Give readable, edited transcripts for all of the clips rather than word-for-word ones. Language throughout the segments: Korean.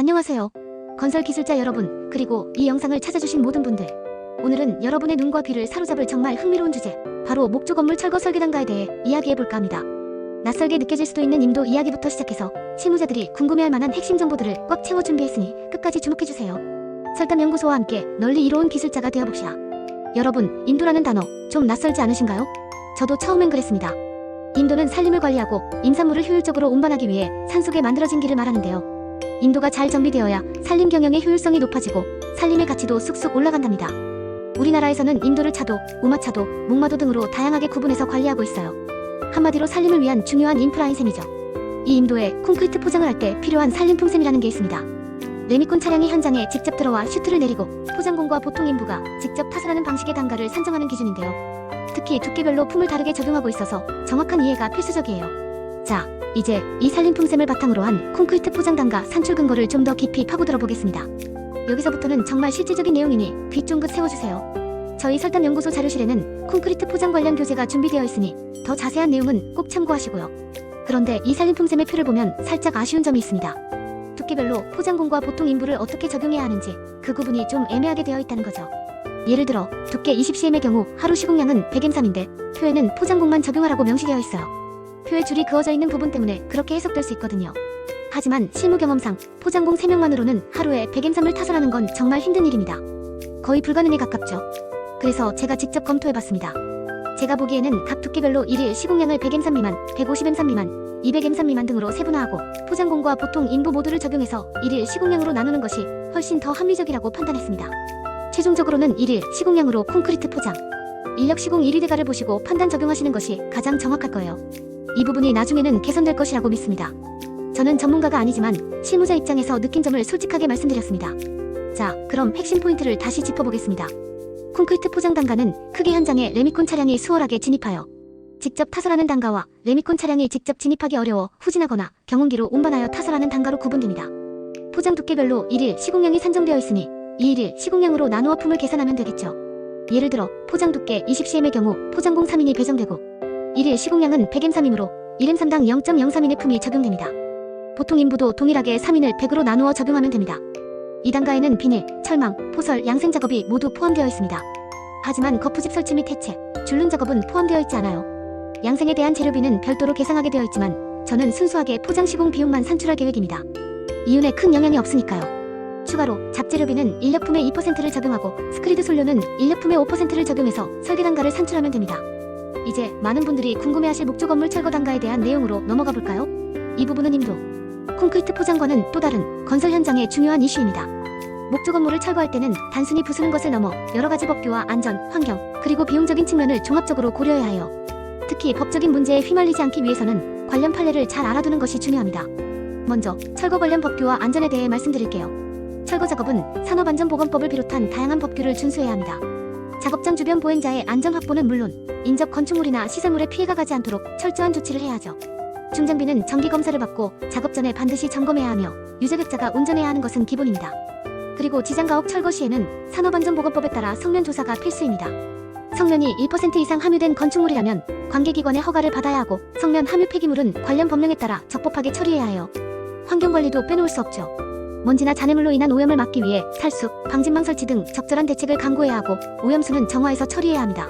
안녕하세요. 건설 기술자 여러분, 그리고 이 영상을 찾아주신 모든 분들. 오늘은 여러분의 눈과 귀를 사로잡을 정말 흥미로운 주제, 바로 목조 건물 철거 설계단가에 대해 이야기해볼까 합니다. 낯설게 느껴질 수도 있는 인도 이야기부터 시작해서 실무자들이 궁금해할 만한 핵심 정보들을 꽉 채워 준비했으니 끝까지 주목해주세요. 설담연구소와 함께 널리 이로운 기술자가 되어봅시다. 여러분, 인도라는 단어 좀 낯설지 않으신가요? 저도 처음엔 그랬습니다. 인도는 산림을 관리하고 임산물을 효율적으로 운반하기 위해 산속에 만들어진 길을 말하는데요. 인도가 잘 정비되어야 산림 경영의 효율성이 높아지고 산림의 가치도 쑥쑥 올라간답니다. 우리나라에서는 인도를 차도, 우마차도, 목마도 등으로 다양하게 구분해서 관리하고 있어요. 한마디로 산림을 위한 중요한 인프라인 셈이죠. 이 인도에 콘크리트 포장을 할 때 필요한 산림품셈이라는 게 있습니다. 레미콘 차량이 현장에 직접 들어와 슈트를 내리고 포장공과 보통 인부가 직접 타설하는 방식의 단가를 산정하는 기준인데요. 특히 두께별로 품을 다르게 적용하고 있어서 정확한 이해가 필수적이에요. 자, 이제 이 산림품셈을 바탕으로 한 콘크리트 포장 단가 산출 근거를 좀 더 깊이 파고들어 보겠습니다. 여기서부터는 정말 실질적인 내용이니 귀 쫑긋 세워주세요. 저희 설담연구소 자료실에는 콘크리트 포장 관련 교재가 준비되어 있으니 더 자세한 내용은 꼭 참고하시고요. 그런데 이 산림품셈의 표를 보면 살짝 아쉬운 점이 있습니다. 두께별로 포장공과 보통 인부를 어떻게 적용해야 하는지 그 구분이 좀 애매하게 되어 있다는 거죠. 예를 들어 두께 20cm의 경우 하루 시공량은 100m인데 표에는 포장공만 적용하라고 명시되어 있어요. 표에 줄이 그어져 있는 부분 때문에 그렇게 해석될 수 있거든요. 하지만 실무 경험상 포장공 3명만으로는 하루에 100m을 타설하는 건 정말 힘든 일입니다. 거의 불가능에 가깝죠. 그래서 제가 직접 검토해봤습니다. 제가 보기에는 각 두께별로 1일 시공량을 100m 미만, 150m 미만, 200m 미만 등으로 세분화하고 포장공과 보통 인부 모두를 적용해서 1일 시공량으로 나누는 것이 훨씬 더 합리적이라고 판단했습니다. 최종적으로는 1일 시공량으로 콘크리트 포장, 인력 시공 1위 대가를 보시고 판단 적용하시는 것이 가장 정확할 거예요. 이 부분이 나중에는 개선될 것이라고 믿습니다. 저는 전문가가 아니지만 실무자 입장에서 느낀 점을 솔직하게 말씀드렸습니다. 자, 그럼 핵심 포인트를 다시 짚어보겠습니다. 콘크리트 포장 단가는 크게 현장에 레미콘 차량이 수월하게 진입하여 직접 타설하는 단가와 레미콘 차량이 직접 진입하기 어려워 후진하거나 경운기로 운반하여 타설하는 단가로 구분됩니다. 포장 두께별로 1일 시공량이 산정되어 있으니 이 1일 시공량으로 나누어 품을 계산하면 되겠죠. 예를 들어 포장 두께 20cm의 경우 포장공 3인이 배정되고 1일 시공량은 100m3이므로 1m3당 0.03인의 품이 적용됩니다. 보통 인부도 동일하게 3인을 100으로 나누어 적용하면 됩니다. 이 단가에는 비닐, 철망, 포설, 양생 작업이 모두 포함되어 있습니다. 하지만 거푸집 설치 및 해체, 줄눈 작업은 포함되어 있지 않아요. 양생에 대한 재료비는 별도로 계상하게 되어 있지만 저는 순수하게 포장 시공 비용만 산출할 계획입니다. 이윤에 큰 영향이 없으니까요. 추가로 잡재료비는 인력품의 2%를 적용하고 스크리드 솔료는 인력품의 5%를 적용해서 설계 단가를 산출하면 됩니다. 이제 많은 분들이 궁금해하실 목조 건물 철거 단가에 대한 내용으로 넘어가 볼까요? 이 부분은 인도 콘크리트 포장과는 또 다른 건설 현장의 중요한 이슈입니다. 목조 건물을 철거할 때는 단순히 부수는 것을 넘어 여러 가지 법규와 안전, 환경, 그리고 비용적인 측면을 종합적으로 고려해야 해요. 특히 법적인 문제에 휘말리지 않기 위해서는 관련 판례를 잘 알아두는 것이 중요합니다. 먼저 철거 관련 법규와 안전에 대해 말씀드릴게요. 철거 작업은 산업안전보건법을 비롯한 다양한 법규를 준수해야 합니다. 작업장 주변 보행자의 안전 확보는 물론 인접 건축물이나 시설물에 피해가 가지 않도록 철저한 조치를 해야 하죠. 중장비는 정기 검사를 받고 작업 전에 반드시 점검해야 하며 유자격자가 운전해야 하는 것은 기본입니다. 그리고 지장가옥 철거 시에는 산업안전보건법에 따라 성면 조사가 필수입니다. 성면이 1% 이상 함유된 건축물이라면 관계기관의 허가를 받아야 하고 성면 함유 폐기물은 관련 법령에 따라 적법하게 처리해야 해요. 환경관리도 빼놓을 수 없죠. 먼지나 잔해물로 인한 오염을 막기 위해 탈수, 방진망 설치 등 적절한 대책을 강구해야 하고 오염수는 정화해서 처리해야 합니다.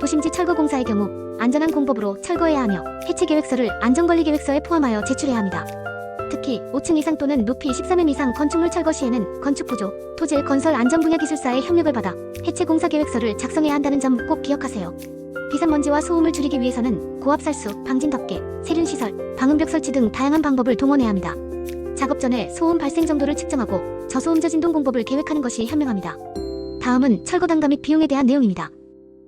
도심지 철거공사의 경우 안전한 공법으로 철거해야 하며 해체 계획서를 안전관리계획서에 포함하여 제출해야 합니다. 특히 5층 이상 또는 높이 13m 이상 건축물 철거 시에는 건축구조, 토질 건설 안전 분야 기술사의 협력을 받아 해체 공사 계획서를 작성해야 한다는 점 꼭 기억하세요. 비산먼지와 소음을 줄이기 위해서는 고압살수, 방진덮개, 세륜시설, 방음벽 설치 등 다양한 방법을 동원해야 합니다. 작업 전에 소음 발생 정도를 측정하고 저소음저 진동 공법을 계획하는 것이 현명합니다. 다음은 철거 단가 및 비용에 대한 내용입니다.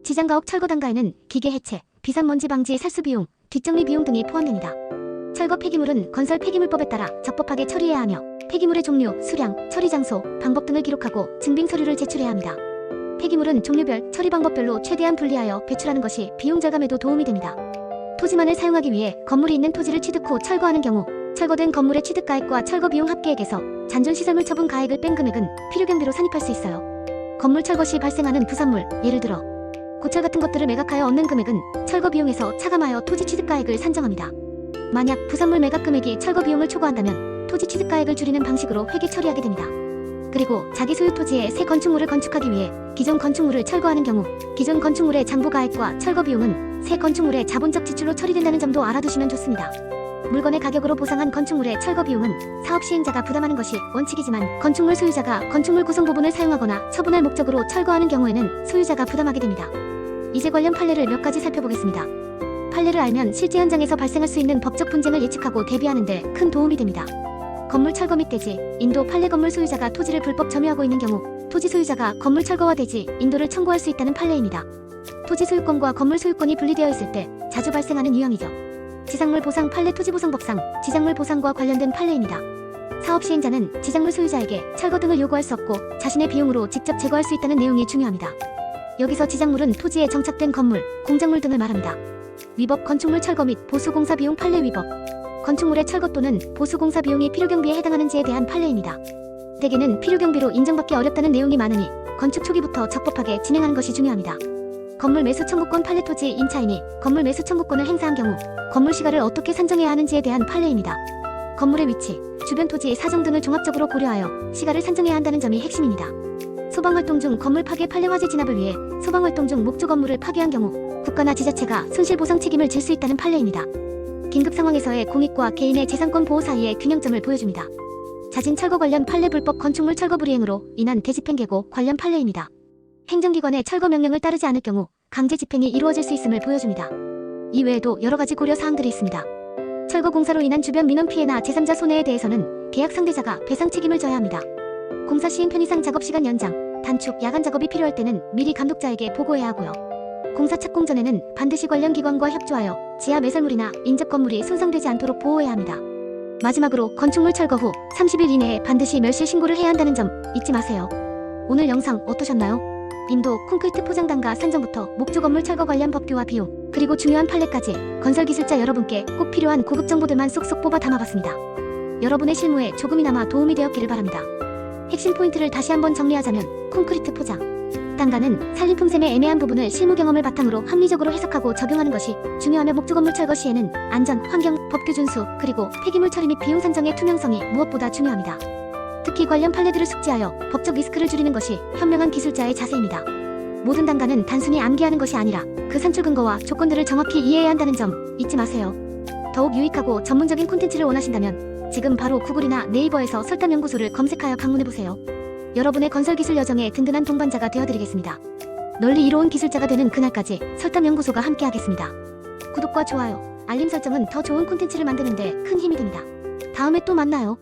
지장가옥 철거 단가에는 기계 해체, 비산먼지 방지 살수 비용, 뒷정리 비용 등이 포함됩니다. 철거 폐기물은 건설 폐기물법에 따라 적법하게 처리해야 하며 폐기물의 종류, 수량, 처리 장소, 방법 등을 기록하고 증빙 서류를 제출해야 합니다. 폐기물은 종류별, 처리 방법별로 최대한 분리하여 배출하는 것이 비용 절감에도 도움이 됩니다. 토지만을 사용하기 위해 건물이 있는 토지를 취득 후 철거하는 경우 철거된 건물의 취득가액과 철거 비용 합계액에서 잔존시설물 처분 가액을 뺀 금액은 필요경비로 산입할 수 있어요. 건물 철거 시 발생하는 부산물, 예를 들어 고철 같은 것들을 매각하여 얻는 금액은 철거 비용에서 차감하여 토지 취득가액을 산정합니다. 만약 부산물 매각 금액이 철거 비용을 초과한다면 토지 취득가액을 줄이는 방식으로 회계 처리하게 됩니다. 그리고 자기 소유 토지에 새 건축물을 건축하기 위해 기존 건축물을 철거하는 경우 기존 건축물의 장부가액과 철거 비용은 새 건축물의 자본적 지출로 처리된다는 점도 알아두시면 좋습니다. 물건의 가격으로 보상한 건축물의 철거 비용은 사업 시행자가 부담하는 것이 원칙이지만 건축물 소유자가 건축물 구성 부분을 사용하거나 처분할 목적으로 철거하는 경우에는 소유자가 부담하게 됩니다. 이제 관련 판례를 몇 가지 살펴보겠습니다. 판례를 알면 실제 현장에서 발생할 수 있는 법적 분쟁을 예측하고 대비하는 데 큰 도움이 됩니다. 건물 철거 및 대지, 인도 판례. 건물 소유자가 토지를 불법 점유하고 있는 경우 토지 소유자가 건물 철거와 대지, 인도를 청구할 수 있다는 판례입니다. 토지 소유권과 건물 소유권이 분리되어 있을 때 자주 발생하는 유형이죠. 지상물 보상 판례. 토지보상법상 지상물 보상과 관련된 판례입니다. 사업 시행자는 지상물 소유자에게 철거 등을 요구할 수 없고 자신의 비용으로 직접 제거할 수 있다는 내용이 중요합니다. 여기서 지상물은 토지에 정착된 건물, 공작물 등을 말합니다. 위법 건축물 철거 및 보수공사 비용 판례. 위법 건축물의 철거 또는 보수공사 비용이 필요경비에 해당하는지에 대한 판례입니다. 대개는 필요경비로 인정받기 어렵다는 내용이 많으니 건축 초기부터 적법하게 진행하는 것이 중요합니다. 건물 매수 청구권 판례. 토지 임차인이 건물 매수 청구권을 행사한 경우 건물 시가를 어떻게 산정해야 하는지에 대한 판례입니다. 건물의 위치, 주변 토지 사정 등을 종합적으로 고려하여 시가를 산정해야 한다는 점이 핵심입니다. 소방활동 중 건물 파괴 판례. 화재 진압을 위해 소방활동 중 목조 건물을 파괴한 경우 국가나 지자체가 손실보상 책임을 질 수 있다는 판례입니다. 긴급 상황에서의 공익과 개인의 재산권 보호 사이의 균형점을 보여줍니다. 자진 철거 관련 판례. 불법 건축물 철거 불이행으로 인한 대집행계고 관련 판례입니다. 행정기관의 철거 명령을 따르지 않을 경우 강제 집행이 이루어질 수 있음을 보여줍니다. 이 외에도 여러 가지 고려 사항들이 있습니다. 철거 공사로 인한 주변 민원 피해나 제3자 손해에 대해서는 계약 상대자가 배상 책임을 져야 합니다. 공사 시행 편의상 작업 시간 연장, 단축, 야간 작업이 필요할 때는 미리 감독자에게 보고해야 하고요. 공사 착공 전에는 반드시 관련 기관과 협조하여 지하 매설물이나 인접 건물이 손상되지 않도록 보호해야 합니다. 마지막으로 건축물 철거 후 30일 이내에 반드시 멸실 신고를 해야 한다는 점 잊지 마세요. 오늘 영상 어떠셨나요? 인도 콘크리트 포장단가 산정부터 목조 건물 철거 관련 법규와 비용, 그리고 중요한 판례까지 건설기술자 여러분께 꼭 필요한 고급 정보들만 쏙쏙 뽑아 담아봤습니다. 여러분의 실무에 조금이나마 도움이 되었기를 바랍니다. 핵심 포인트를 다시 한번 정리하자면 콘크리트 포장 단가는 산림품셈의 애매한 부분을 실무 경험을 바탕으로 합리적으로 해석하고 적용하는 것이 중요하며 목조 건물 철거 시에는 안전, 환경, 법규 준수, 그리고 폐기물 처리 및 비용 산정의 투명성이 무엇보다 중요합니다. 특히 관련 판례들을 숙지하여 법적 리스크를 줄이는 것이 현명한 기술자의 자세입니다. 모든 단가는 단순히 암기하는 것이 아니라 그 산출 근거와 조건들을 정확히 이해해야 한다는 점 잊지 마세요. 더욱 유익하고 전문적인 콘텐츠를 원하신다면 지금 바로 구글이나 네이버에서 설담연구소를 검색하여 방문해보세요. 여러분의 건설기술 여정에 든든한 동반자가 되어드리겠습니다. 널리 이로운 기술자가 되는 그날까지 설담연구소가 함께하겠습니다. 구독과 좋아요, 알림 설정은 더 좋은 콘텐츠를 만드는 데 큰 힘이 됩니다. 다음에 또 만나요.